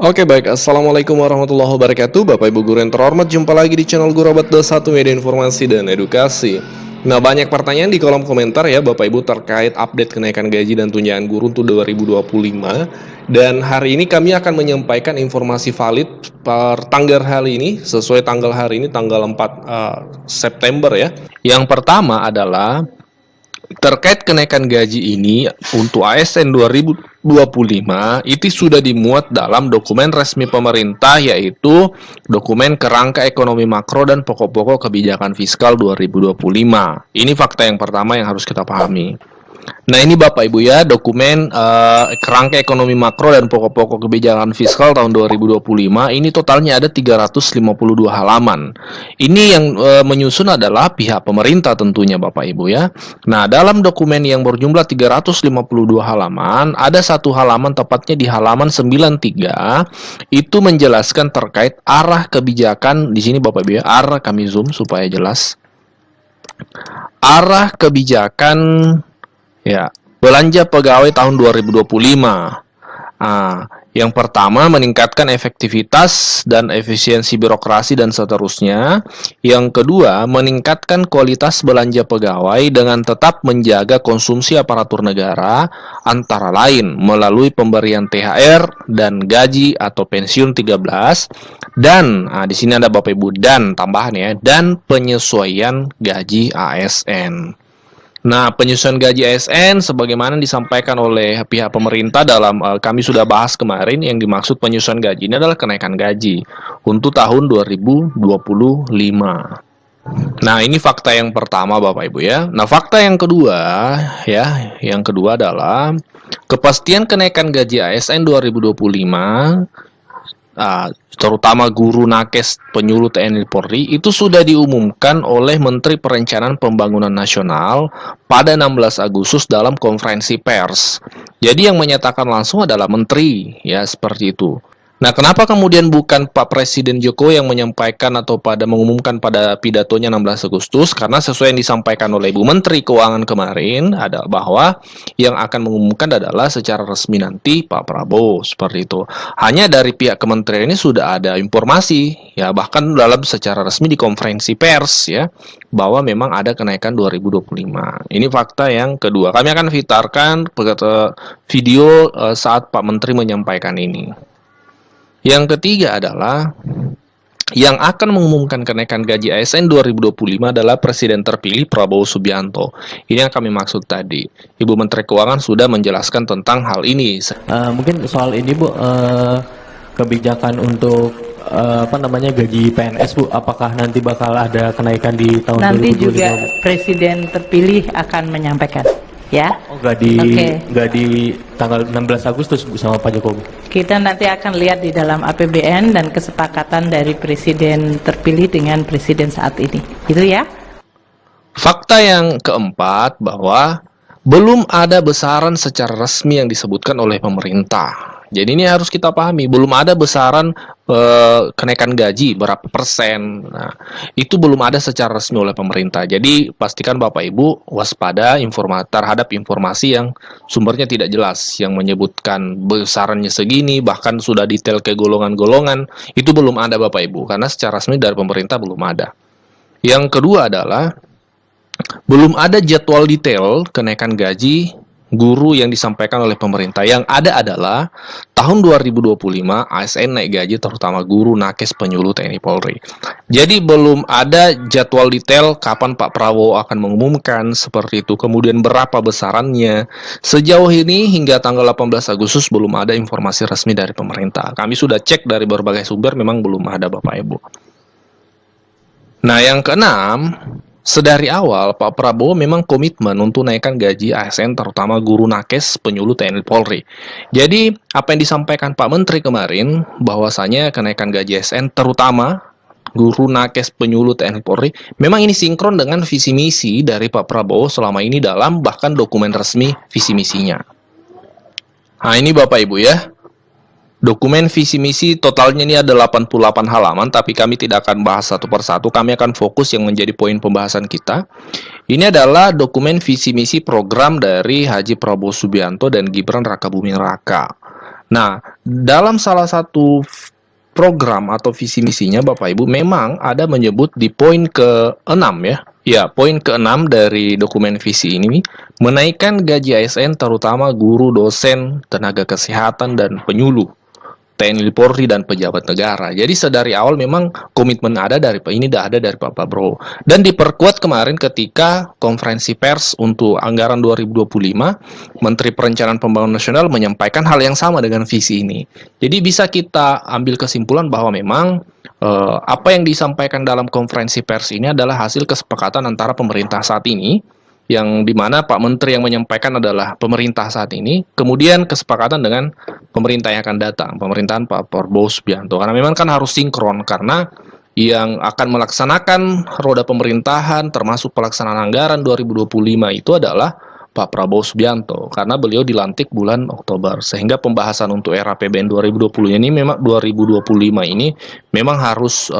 Oke baik, Assalamualaikum warahmatullahi wabarakatuh. Bapak Ibu guru yang terhormat, jumpa lagi di channel Guru Abad 21 Media Informasi dan Edukasi. Nah, banyak pertanyaan di kolom komentar ya Bapak Ibu terkait update kenaikan gaji dan tunjangan guru untuk 2025. Dan hari ini kami akan menyampaikan informasi valid per tanggal hari ini, sesuai tanggal hari ini, tanggal 4 September ya. Yang pertama adalah terkait kenaikan gaji ini untuk ASN 2025 itu sudah dimuat dalam dokumen resmi pemerintah, yaitu dokumen kerangka ekonomi makro dan pokok-pokok kebijakan fiskal 2025. Ini fakta yang pertama yang harus kita pahami. Nah, ini Bapak Ibu ya, dokumen kerangka ekonomi makro dan pokok-pokok kebijakan fiskal tahun 2025 ini totalnya ada 352 halaman. Ini yang menyusun adalah pihak pemerintah tentunya Bapak Ibu ya. Nah, dalam dokumen yang berjumlah 352 halaman, ada satu halaman tepatnya di halaman 93 itu menjelaskan terkait arah kebijakan. Di sini Bapak Ibu ya, arah, kami zoom supaya jelas. Arah kebijakan ya, belanja pegawai tahun 2025. Yang pertama, meningkatkan efektivitas dan efisiensi birokrasi dan seterusnya. Yang kedua, meningkatkan kualitas belanja pegawai dengan tetap menjaga konsumsi aparatur negara, antara lain melalui pemberian THR dan gaji atau pensiun 13, dan di sini ada Bapak Ibu dan tambahan ya, dan penyesuaian gaji ASN. Nah, penyesuaian gaji ASN sebagaimana disampaikan oleh pihak pemerintah dalam kami sudah bahas kemarin, yang dimaksud penyesuaian gaji ini adalah kenaikan gaji untuk tahun 2025. Nah, ini fakta yang pertama Bapak Ibu ya. Nah, fakta yang kedua ya, yang kedua adalah kepastian kenaikan gaji ASN 2025 terutama guru, nakes, penyuluh TNI Polri itu sudah diumumkan oleh Menteri Perencanaan Pembangunan Nasional pada 16 Agustus dalam konferensi pers. Jadi yang menyatakan langsung adalah Menteri, ya seperti itu. Nah, kenapa kemudian bukan Pak Presiden Jokowi yang menyampaikan atau mengumumkan pada pidatonya 16 Agustus? Karena sesuai yang disampaikan oleh Ibu Menteri Keuangan kemarin adalah bahwa yang akan mengumumkan adalah secara resmi nanti Pak Prabowo, seperti itu. Hanya dari pihak kementerian ini sudah ada informasi, ya bahkan dalam secara resmi di konferensi pers ya, bahwa memang ada kenaikan 2025. Ini fakta yang kedua. Kami akan putarkan video saat Pak Menteri menyampaikan ini. Yang ketiga adalah yang akan mengumumkan kenaikan gaji ASN 2025 adalah Presiden terpilih Prabowo Subianto. Ini yang kami maksud tadi. Ibu Menteri Keuangan sudah menjelaskan tentang hal ini. Mungkin soal ini Bu, kebijakan untuk gaji PNS Bu, apakah nanti bakal ada kenaikan di tahun 2025? Nanti juga Presiden terpilih akan menyampaikan. Ya. Oh, nggak di tanggal 16 Agustus Bu sama Pak Jokowi. Kita nanti akan lihat di dalam APBN dan kesepakatan dari Presiden terpilih dengan Presiden saat ini. Itu ya. Fakta yang keempat bahwa belum ada besaran secara resmi yang disebutkan oleh pemerintah. Jadi ini harus kita pahami, belum ada besaran kenaikan gaji berapa persen. Nah, itu belum ada secara resmi oleh pemerintah. Jadi pastikan Bapak Ibu waspada terhadap informasi yang sumbernya tidak jelas, yang menyebutkan besarannya segini, bahkan sudah detail ke golongan-golongan, itu belum ada Bapak Ibu, karena secara resmi dari pemerintah belum ada. Yang kedua adalah belum ada jadwal detail kenaikan gaji guru yang disampaikan oleh pemerintah. Yang ada adalah tahun 2025 ASN naik gaji terutama guru, nakes, penyuluh TNI Polri. Jadi belum ada jadwal detail kapan Pak Prabowo akan mengumumkan seperti itu, kemudian berapa besarannya. Sejauh ini hingga tanggal 18 Agustus belum ada informasi resmi dari pemerintah. Kami sudah cek dari berbagai sumber, memang belum ada Bapak Ibu. Nah, yang keenam, sedari awal, Pak Prabowo memang komitmen untuk naikkan gaji ASN terutama guru, nakes, penyuluh TNI Polri. Jadi, apa yang disampaikan Pak Menteri kemarin, bahwasanya kenaikan gaji ASN terutama guru, nakes, penyuluh TNI Polri, memang ini sinkron dengan visi misi dari Pak Prabowo selama ini dalam bahkan dokumen resmi visi misinya. Nah, ini Bapak Ibu ya. Dokumen visi misi totalnya ini ada 88 halaman, tapi kami tidak akan bahas satu persatu. Kami akan fokus yang menjadi poin pembahasan kita. Ini adalah dokumen visi misi program dari Haji Prabowo Subianto dan Gibran Rakabuming Raka. Nah, dalam salah satu program atau visi misinya Bapak Ibu memang ada menyebut di poin ke-6 ya. Ya, poin ke-6 dari dokumen visi ini menaikkan gaji ASN terutama guru, dosen, tenaga kesehatan dan penyuluh TNI Polri dan pejabat negara. Jadi sedari awal memang komitmen ini dah ada dari Pak Prabowo dan diperkuat kemarin ketika konferensi pers untuk anggaran 2025, Menteri Perencanaan Pembangunan Nasional menyampaikan hal yang sama dengan visi ini. Jadi bisa kita ambil kesimpulan bahwa memang apa yang disampaikan dalam konferensi pers ini adalah hasil kesepakatan antara pemerintah saat ini, yang dimana Pak Menteri yang menyampaikan adalah pemerintah saat ini, kemudian kesepakatan dengan pemerintah yang akan datang, pemerintahan Pak Prabowo Subianto. Karena memang kan harus sinkron, karena yang akan melaksanakan roda pemerintahan termasuk pelaksanaan anggaran 2025 itu adalah Pak Prabowo Subianto, karena beliau dilantik bulan Oktober, sehingga pembahasan untuk era APBN 2025 ini memang harus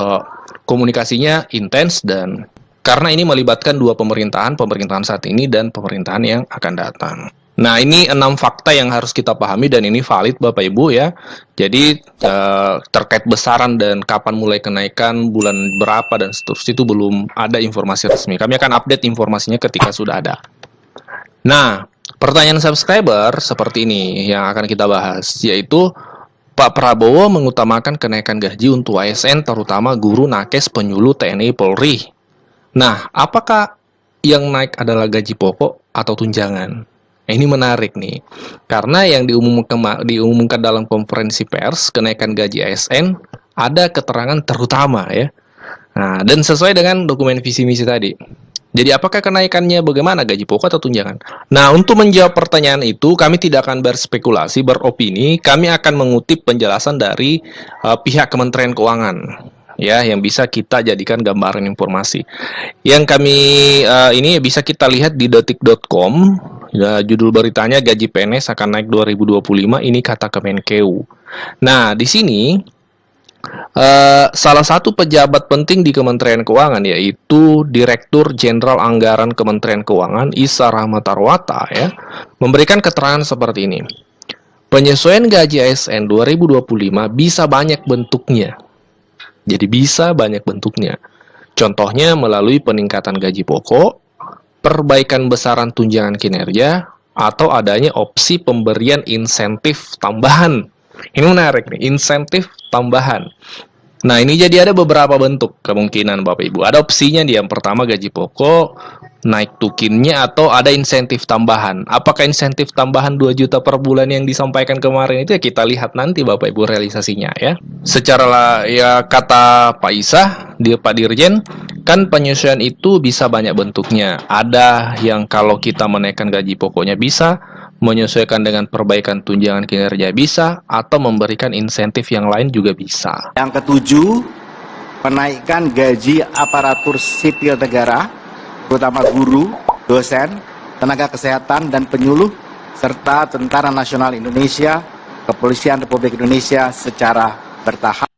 komunikasinya intens, dan karena ini melibatkan dua pemerintahan saat ini dan pemerintahan yang akan datang. Nah, ini 6 fakta yang harus kita pahami dan ini valid Bapak Ibu ya. Jadi terkait besaran dan kapan mulai kenaikan, bulan berapa dan seterusnya itu belum ada informasi resmi. Kami akan update informasinya ketika sudah ada. Nah, pertanyaan subscriber seperti ini yang akan kita bahas, yaitu Pak Prabowo mengutamakan kenaikan gaji untuk ASN terutama guru, nakes, penyuluh, TNI, Polri. Nah, apakah yang naik adalah gaji pokok atau tunjangan? Ini menarik nih, karena yang diumumkan dalam konferensi pers kenaikan gaji ASN ada keterangan terutama ya. Nah, dan sesuai dengan dokumen visi misi tadi. Jadi apakah kenaikannya bagaimana, gaji pokok atau tunjangan? Nah, untuk menjawab pertanyaan itu kami tidak akan berspekulasi, beropini, kami akan mengutip penjelasan dari pihak Kementerian Keuangan. Ya, yang bisa kita jadikan gambaran informasi. Yang kami ini bisa kita lihat di detik.com. Ya, judul beritanya gaji PNS akan naik 2025, ini kata Kemenkeu. Nah, di sini salah satu pejabat penting di Kementerian Keuangan yaitu Direktur Jenderal Anggaran Kementerian Keuangan Isa Rahmatarwata ya, memberikan keterangan seperti ini. Penyesuaian gaji ASN 2025 bisa banyak bentuknya. Jadi bisa banyak bentuknya. Contohnya melalui peningkatan gaji pokok, perbaikan besaran tunjangan kinerja, atau adanya opsi pemberian insentif tambahan. Ini menarik nih, insentif tambahan. Nah, ini jadi ada beberapa bentuk kemungkinan Bapak Ibu. Ada opsinya nih, yang pertama gaji pokok, naik tukinnya, atau ada insentif tambahan. Apakah insentif tambahan 2 juta per bulan yang disampaikan kemarin itu ya kita lihat nanti Bapak Ibu realisasinya ya. Secara ya kata Pak Isa, Pak Dirjen, kan penyesuaian itu bisa banyak bentuknya. Ada yang kalau kita menaikkan gaji pokoknya bisa, menyesuaikan dengan perbaikan tunjangan kinerja bisa, atau memberikan insentif yang lain juga bisa. Yang ketujuh, penaikan gaji aparatur sipil negara, terutama guru, dosen, tenaga kesehatan, dan penyuluh, serta Tentara Nasional Indonesia, Kepolisian Republik Indonesia secara bertahap.